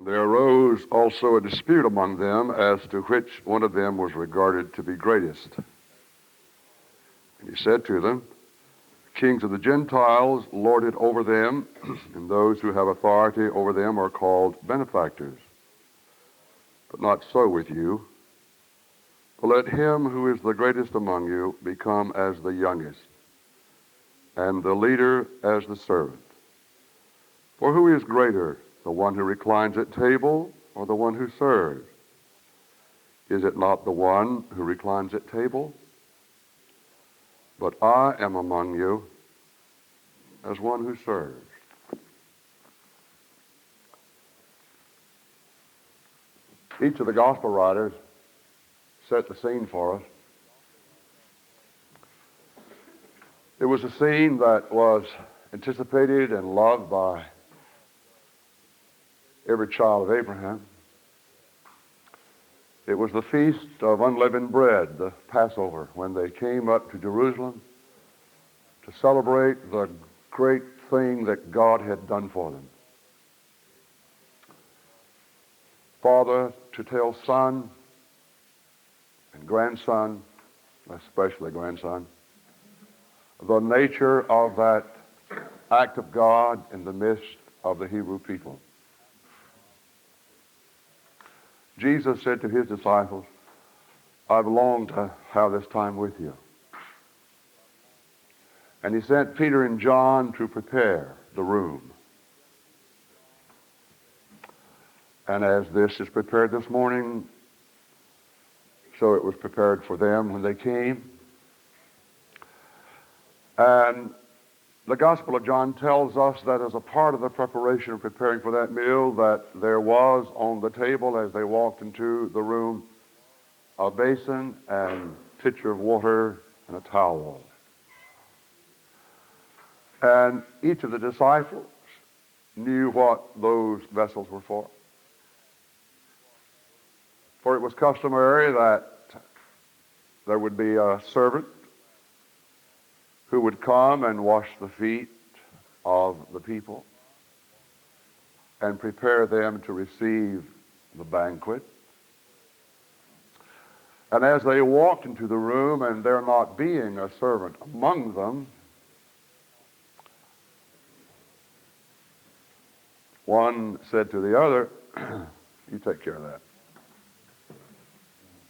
There arose also a dispute among them as to which one of them was regarded to be greatest. And he said to them, kings of the Gentiles lord it over them, and those who have authority over them are called benefactors. But not so with you. But let him who is the greatest among you become as the youngest, and the leader as the servant. For who is greater, the one who reclines at table or the one who serves? Is it not the one who reclines at table? But I am among you as one who serves. Each of the gospel writers set the scene for us. It was a scene that was anticipated and loved by every child of Abraham. It was the feast of unleavened bread, the Passover, when they came up to Jerusalem to celebrate the great thing that God had done for them. Father to tell son and grandson, especially grandson, the nature of that act of God in the midst of the Hebrew people. Jesus said to his disciples, I've longed to have this time with you. And he sent Peter and John to prepare the room. And as this is prepared this morning, so it was prepared for them when they came. And the Gospel of John tells us that as a part of the preparation of preparing for that meal, that there was on the table as they walked into the room a basin and pitcher of water and a towel. And each of the disciples knew what those vessels were for. For it was customary that there would be a servant who would come and wash the feet of the people and prepare them to receive the banquet. And as they walked into the room, and there not being a servant among them, one said to the other, you take care of that.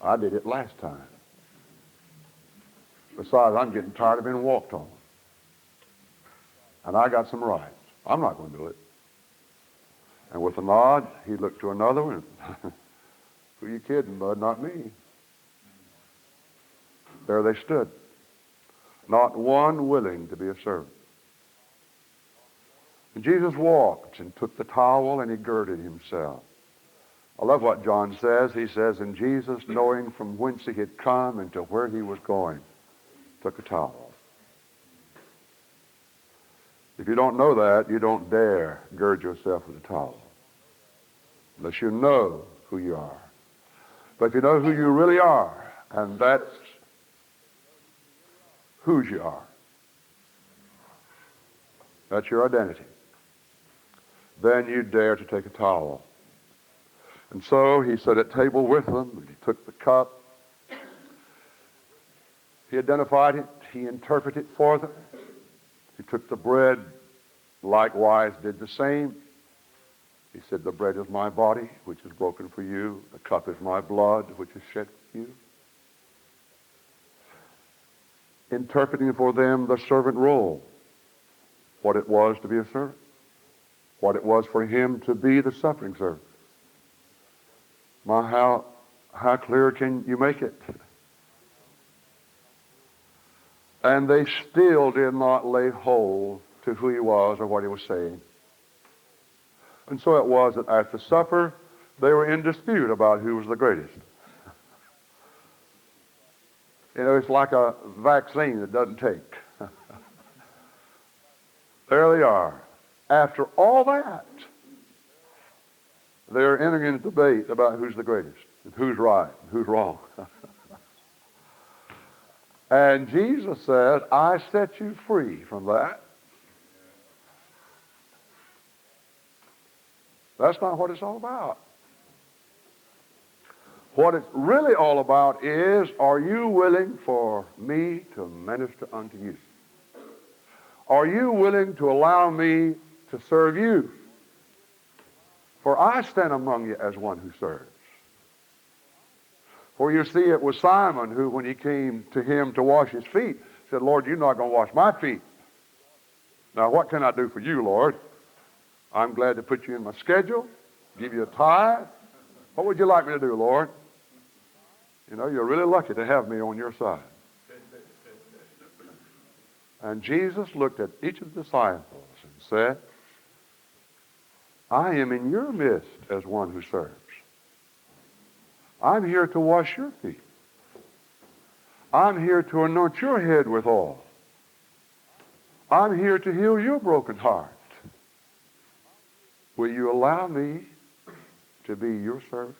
I did it last time. Besides, I'm getting tired of being walked on. And I got some rights. I'm not going to do it. And with a nod, he looked to another one. Who you kidding, bud? Not me. There they stood. Not one willing to be a servant. And Jesus walked and took the towel and he girded himself. I love what John says. He says, and Jesus, knowing from whence he had come and to where he was going, took a towel. If you don't know that, you don't dare gird yourself with a towel unless you know who you are. But if you know who you really are, and that's whose you are, that's your identity, then you dare to take a towel. And so he sat at table with them, and he took the cup. He identified it. He interpreted it for them. He took the bread, likewise did the same. He said, the bread is my body, which is broken for you. The cup is my blood, which is shed for you. Interpreting for them the servant role, what it was to be a servant, what it was for him to be the suffering servant. My, how clear can you make it? And they still did not lay hold to who he was or what he was saying. And so it was that at the supper, they were in dispute about who was the greatest. You know, it's like a vaccine that doesn't take. There they are. After all that, they're entering into debate about who's the greatest, and who's right, and who's wrong. And Jesus said, I set you free from that. That's not what it's all about. What it's really all about is, are you willing for me to minister unto you? Are you willing to allow me to serve you? For I stand among you as one who serves. For you see, it was Simon who, when he came to him to wash his feet, said, Lord, you're not going to wash my feet. Now, what can I do for you, Lord? I'm glad to put you in my schedule, give you a tithe. What would you like me to do, Lord? You know, you're really lucky to have me on your side. And Jesus looked at each of the disciples and said, I am in your midst as one who serves. I'm here to wash your feet. I'm here to anoint your head with oil. I'm here to heal your broken heart. Will you allow me to be your servant?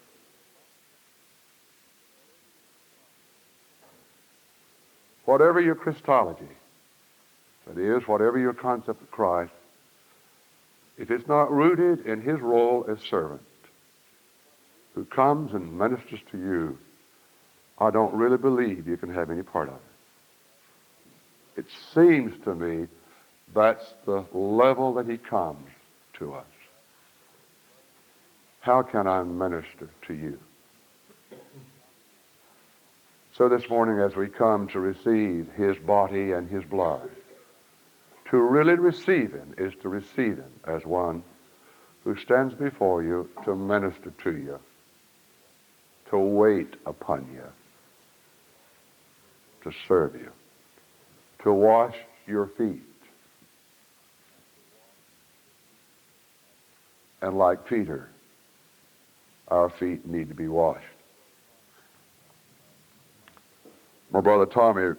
Whatever your Christology, that is, whatever your concept of Christ, if it's not rooted in his role as servant, who comes and ministers to you, I don't really believe you can have any part of it. It seems to me that's the level that he comes to us. How can I minister to you? So this morning, as we come to receive his body and his blood, to really receive him is to receive him as one who stands before you to minister to you, to wait upon you, to serve you, to wash your feet. And like Peter, our feet need to be washed. My brother Tommy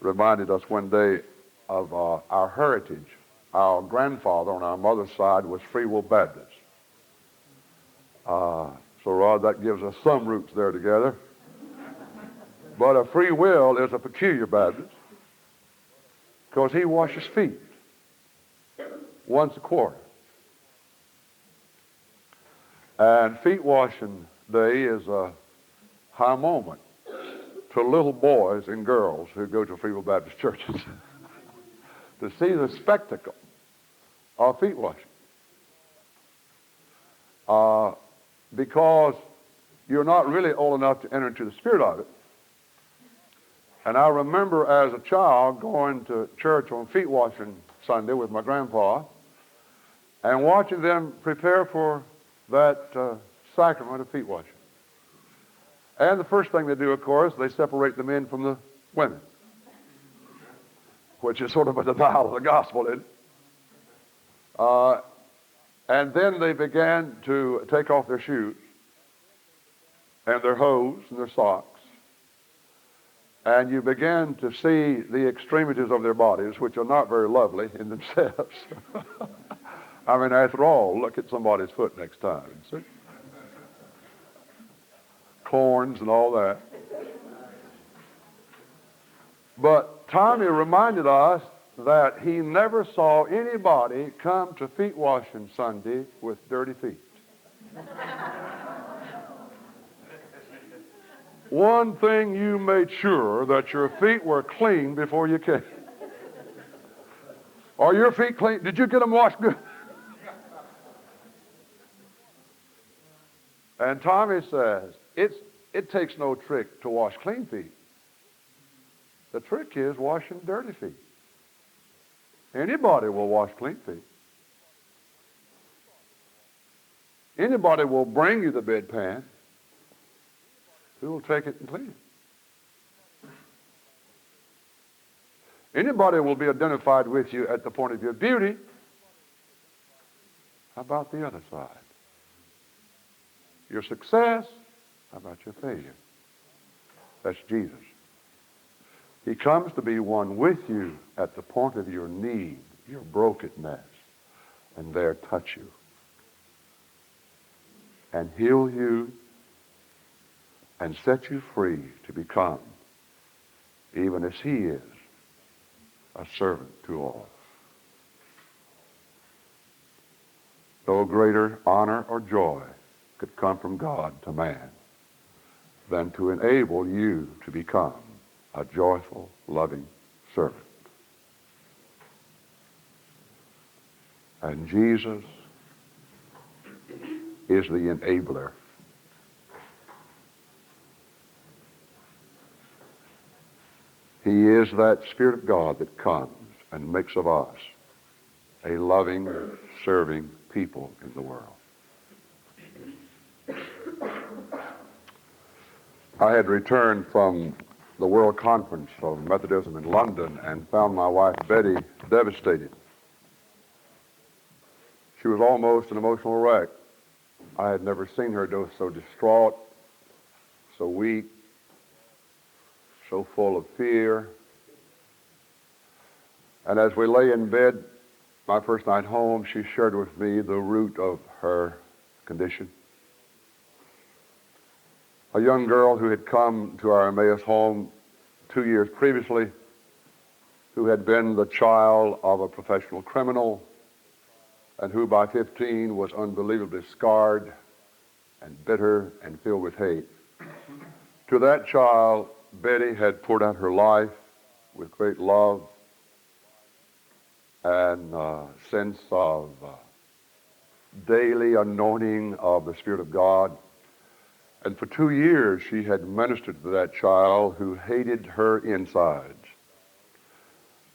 reminded us one day of our heritage. Our grandfather on our mother's side was Free Will Baptist. So, Rod, that gives us some roots there together. But a Free Will is a peculiar Baptist because he washes feet once a quarter. And feet washing day is a high moment to little boys and girls who go to Free Will Baptist churches to see the spectacle of feet washing. Because you're not really old enough to enter into the spirit of it. And I remember as a child going to church on feet washing Sunday with my grandpa and watching them prepare for that sacrament of feet washing. And the first thing they do, of course, they separate the men from the women, which is sort of a denial of the gospel, isn't it? And then they began to take off their shoes and their hose and their socks. And you began to see the extremities of their bodies, which are not very lovely in themselves. I mean, after all, look at somebody's foot next time. See? Corns and all that. But Tommy reminded us that he never saw anybody come to feet washing Sunday with dirty feet. One thing you made sure that your feet were clean before you came. Are your feet clean? Did you get them washed good? And Tommy says, it takes no trick to wash clean feet. The trick is washing dirty feet. Anybody will wash clean feet. Anybody will bring you the bedpan. Who will take it and clean it? Anybody will be identified with you at the point of your beauty. How about the other side? Your success. How about your failure? That's Jesus. He comes to be one with you at the point of your need, your brokenness, and there touch you and heal you and set you free to become, even as he is, a servant to all. No greater honor or joy could come from God to man than to enable you to become a joyful, loving servant. And Jesus is the enabler. He is that Spirit of God that comes and makes of us a loving, serving people in the world. I had returned from the World Conference of Methodism in London and found my wife Betty devastated. She was almost an emotional wreck. I had never seen her so distraught, so weak, so full of fear. And as we lay in bed, my first night home, she shared with me the root of her condition. A young girl who had come to our Emmaus home 2 years previously, who had been the child of a professional criminal, and who by 15 was unbelievably scarred and bitter and filled with hate. To that child, Betty had poured out her life with great love and a sense of daily anointing of the Spirit of God. And for 2 years, she had ministered to that child who hated her insides.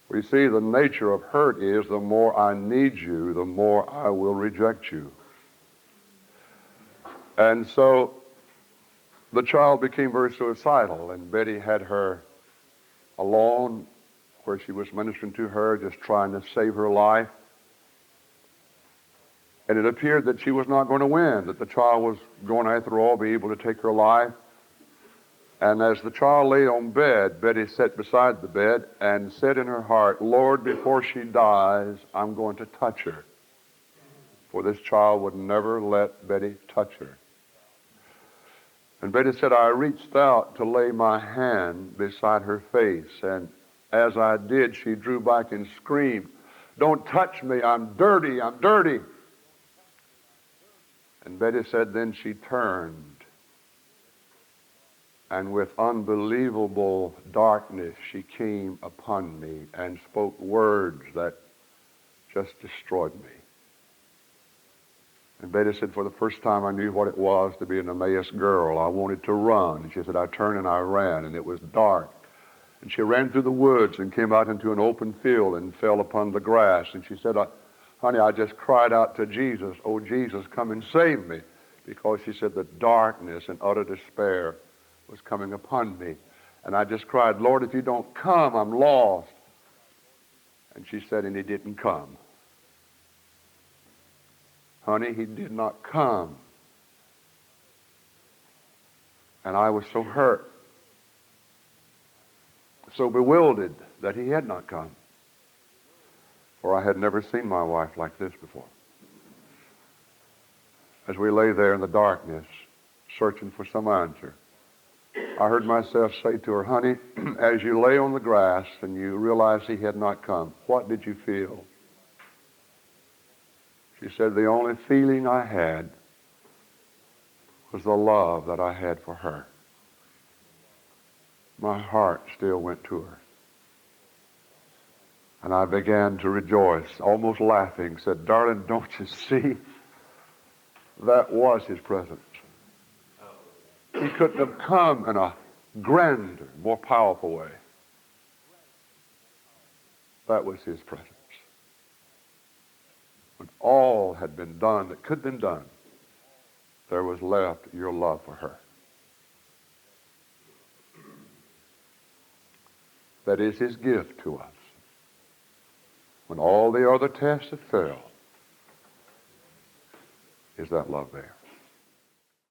We see the nature of hurt is the more I need you, the more I will reject you. And so the child became very suicidal, and Betty had her alone where she was ministering to her, just trying to save her life. And it appeared that she was not going to win, that the child was going to, after all, be able to take her life. And as the child lay on bed, Betty sat beside the bed and said in her heart, Lord, before she dies, I'm going to touch her. For this child would never let Betty touch her. And Betty said, I reached out to lay my hand beside her face, and as I did, she drew back and screamed, don't touch me, I'm dirty, I'm dirty. And Betty said then she turned, and with unbelievable darkness she came upon me and spoke words that just destroyed me. And Betty said, for the first time I knew what it was to be an Emmaus girl. I wanted to run. And she said, I turned and I ran, and it was dark. And she ran through the woods and came out into an open field and fell upon the grass. And she said, honey, I just cried out to Jesus, oh, Jesus, come and save me. Because she said the darkness and utter despair was coming upon me. And I just cried, Lord, if you don't come, I'm lost. And she said, and he didn't come. Honey, he did not come. And I was so hurt, so bewildered that he had not come. For I had never seen my wife like this before. As we lay there in the darkness, searching for some answer, I heard myself say to her, honey, as you lay on the grass and you realized he had not come, what did you feel? She said, the only feeling I had was the love that I had for her. My heart still went to her. And I began to rejoice, almost laughing, said, darling, don't you see? That was his presence. He couldn't have come in a grander, more powerful way. That was his presence. When all had been done that could have been done, there was left your love for her. That is his gift to us. When all the other tests have failed, is that love there?